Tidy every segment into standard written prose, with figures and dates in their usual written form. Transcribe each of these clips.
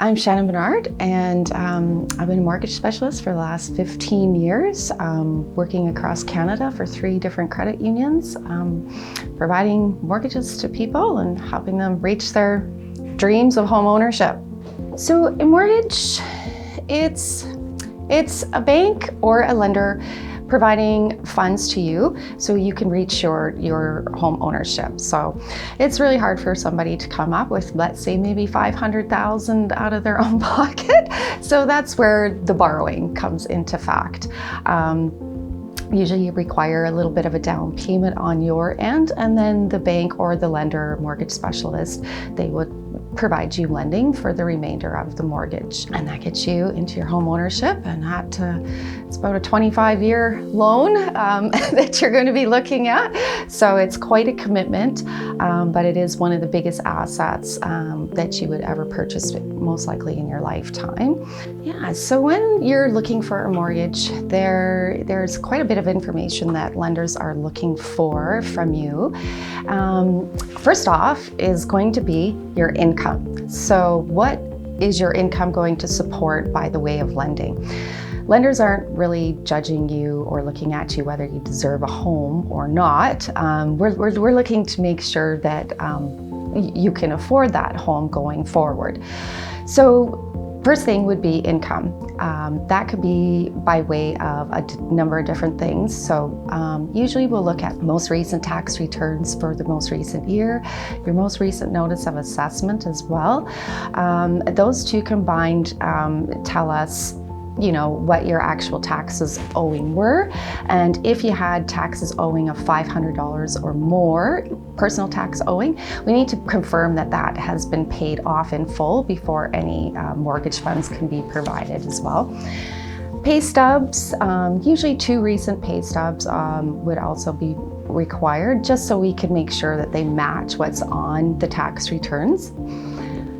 I'm Shannon Bernard, and I've been a mortgage specialist for the last 15 years, working across Canada for 3 different credit unions, providing mortgages to people and helping them reach their dreams of home ownership. So a mortgage, it's a bank or a lender providing funds to you so you can reach your home ownership. So it's really hard for somebody to come up with, let's say, maybe $500,000 out of their own pocket. So that's where the borrowing comes into fact. Usually you require a little bit of a down payment on your end, and then the bank or the lender or mortgage specialist, they would provide you lending for the remainder of the mortgage. And that gets you into your home ownership, and it's about a 25-year loan that you're going to be looking at. So it's quite a commitment, but it is one of the biggest assets that you would ever purchase, most likely in your lifetime. Yeah, so when you're looking for a mortgage, there's quite a bit of information that lenders are looking for from you. First off is going to be your income. So what is your income going to support by the way of lending? Lenders aren't really judging you or looking at you whether you deserve a home or not. We're looking to make sure that you can afford that home going forward. So first thing would be income. That could be by way of a number of different things. So usually we'll look at most recent tax returns for the most recent year, your most recent notice of assessment as well. Those two combined tell us what your actual taxes owing were. And if you had taxes owing of $500 or more, personal tax owing, we need to confirm that that has been paid off in full before any mortgage funds can be provided as well. Pay stubs, usually 2 recent pay stubs would also be required, just so we can make sure that they match what's on the tax returns.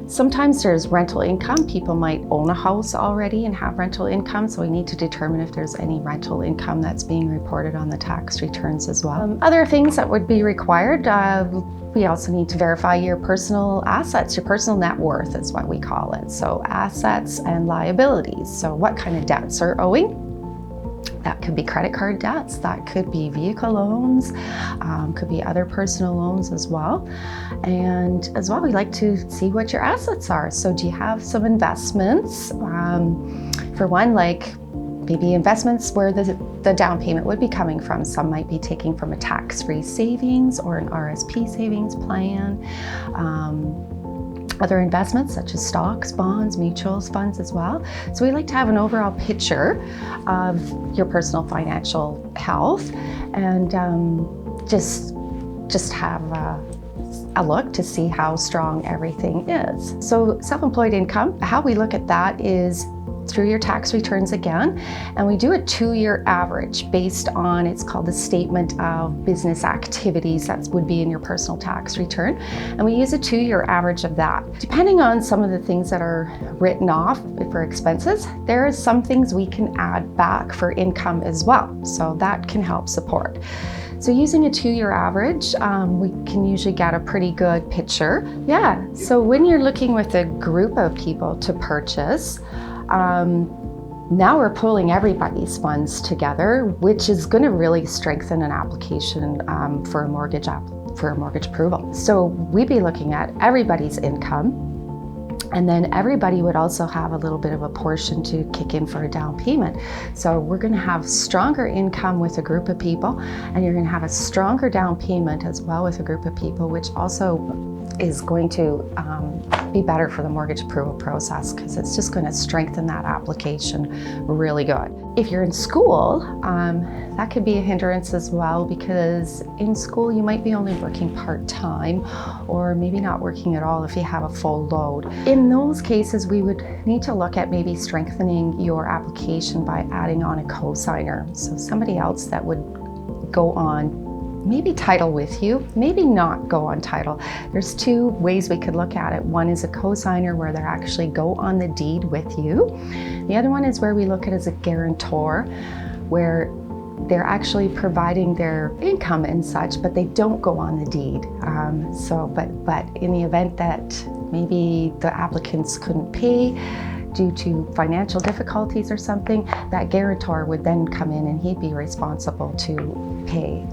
Sometimes there's rental income. People might own a house already and have rental income, so we need to determine if there's any rental income that's being reported on the tax returns as well. Other things that would be required, we also need to verify your personal assets. Your personal net worth is what we call it. So assets and liabilities. So what kind of debts are owing? That could be credit card debts, that could be vehicle loans, could be other personal loans as well. And as well, we like to see what your assets are. So do you have some investments? For one, like maybe investments where the down payment would be coming from. Some might be taking from a tax-free savings or an RSP savings plan. Other investments such as stocks, bonds, mutuals, funds as well. So we like to have an overall picture of your personal financial health and just have a look to see how strong everything is. So self-employed income, how we look at that is through your tax returns again, and we do a 2-year average based on, it's called the statement of business activities, that would be in your personal tax return, and we use a 2-year average of that. Depending on some of the things that are written off for expenses, there are some things we can add back for income as well, so that can help support. So using a 2-year average, we can usually get a pretty good picture. Yeah, so when you're looking with a group of people to purchase, now we're pulling everybody's funds together, which is going to really strengthen an application for a mortgage approval. So we'd be looking at everybody's income, and then everybody would also have a little bit of a portion to kick in for a down payment. So we're going to have stronger income with a group of people, and you're going to have a stronger down payment as well with a group of people, which also is going to be better for the mortgage approval process, because it's just going to strengthen that application really good. If you're in school, that could be a hindrance as well, because in school you might be only working part-time or maybe not working at all if you have a full load. In those cases, we would need to look at maybe strengthening your application by adding on a co-signer. So somebody else that would go on maybe title with you, maybe not go on title. There's 2 ways we could look at it. One is a co-signer where they actually go on the deed with you. The other one is where we look at it as a guarantor, where they're actually providing their income and such, but they don't go on the deed. But in the event that maybe the applicants couldn't pay due to financial difficulties or something, that guarantor would then come in and he'd be responsible to pay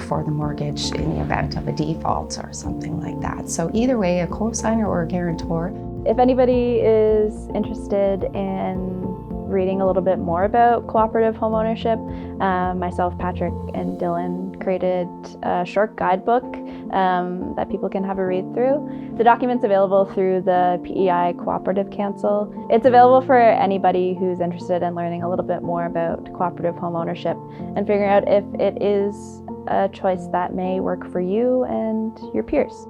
for the mortgage in the event of a default or something like that. So either way, a co-signer or a guarantor. If anybody is interested in reading a little bit more about cooperative homeownership, myself, Patrick, and Dylan created a short guidebook that people can have a read through. The document's available through the PEI Cooperative Council. It's available for anybody who's interested in learning a little bit more about cooperative homeownership and figuring out if it is a choice that may work for you and your peers.